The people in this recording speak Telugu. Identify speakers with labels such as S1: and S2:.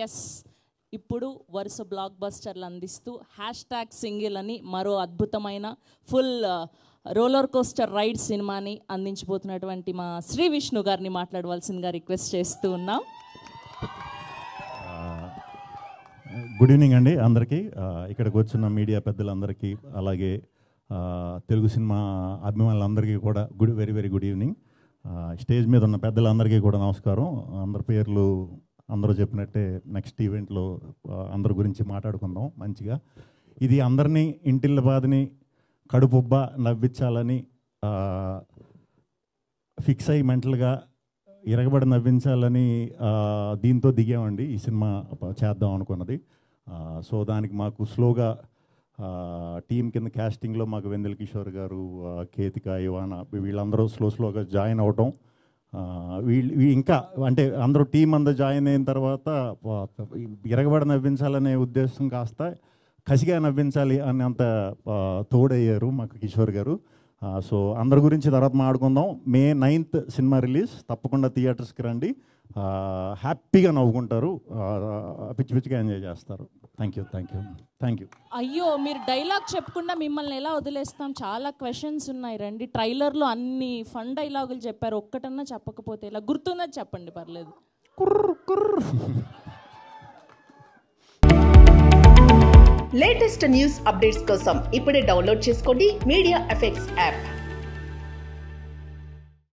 S1: ఎస్ ఇప్పుడు వరుస బ్లాక్ బస్టర్లు అందిస్తూ #సింగిల్ అని మరో అద్భుతమైన ఫుల్ రోలర్ కోస్టర్ రైడ్ సినిమాని అందించబోతున్నటువంటి మా శ్రీ విష్ణు గారిని మాట్లాడవలసిందిగా రిక్వెస్ట్ చేస్తూ ఉన్నాం.
S2: గుడ్ ఈవినింగ్ అండి అందరికీ, ఇక్కడికి వచ్చిన మీడియా పెద్దలందరికీ, అలాగే తెలుగు సినిమా అభిమానులందరికీ కూడా very very good evening. Stage మీద ఉన్న పెద్దలందరికీ కూడా నమస్కారం. అందరి పేర్లు అందరూ చెప్పినట్టే నెక్స్ట్ ఈవెంట్లో అందరి గురించి మాట్లాడుకుందాం మంచిగా. ఇది అందరినీ ఇంటిళ్ళ బాధని కడుపుబ్బ నవ్వించాలని ఫిక్స్ అయ్యి మెంటల్గా ఇరగబడి నవ్వించాలని దీంతో దిగామండి ఈ సినిమా చేద్దాం అనుకున్నది. సో దానికి మాకు స్లోగా టీం కింద క్యాస్టింగ్లో మాకు వెందెల కిషోర్ గారు, కేతిక, ఇవానా వీళ్ళందరూ స్లోగా జాయిన్ అవటం, వీళ్ళు ఇంకా అంటే అందరూ టీం అందరూ జాయిన్ అయిన తర్వాత ఇరగబడి నవ్వించాలనే ఉద్దేశం కాస్త కసిగా నవ్వించాలి అని అంత తోడయ్యారు మాకు కిషోర్ గారు. సో అందరి గురించి తర్వాత మాట్లాడుకుందాం. May 9th సినిమా రిలీజ్, తప్పకుండా థియేటర్స్కి రండి, హ్యాపీగా నవ్వుకుంటారు, పిచ్చి పిచ్చిగా ఎంజాయ్ చేస్తారు. Thank you.
S1: అయ్యో, మీరు డైలాగ్ చెప్పకుండా మిమ్మల్ని ఎలా వదిలేస్తాం? చాలా క్వశ్చన్స్ ఉన్నాయి, రండి. ట్రైలర్లో అన్ని ఫన్ డైలాగులు చెప్పారు, ఒక్కటన్నా చెప్పకపోతే ఇలా గుర్తున్నది చెప్పండి, పర్లేదు.
S3: లేటెస్ట్ న్యూస్ అప్డేట్స్ కోసం ఇప్పుడే డౌన్లోడ్ చేసుకోండి మీడియా ఎఫెక్ట్స్ యాప్.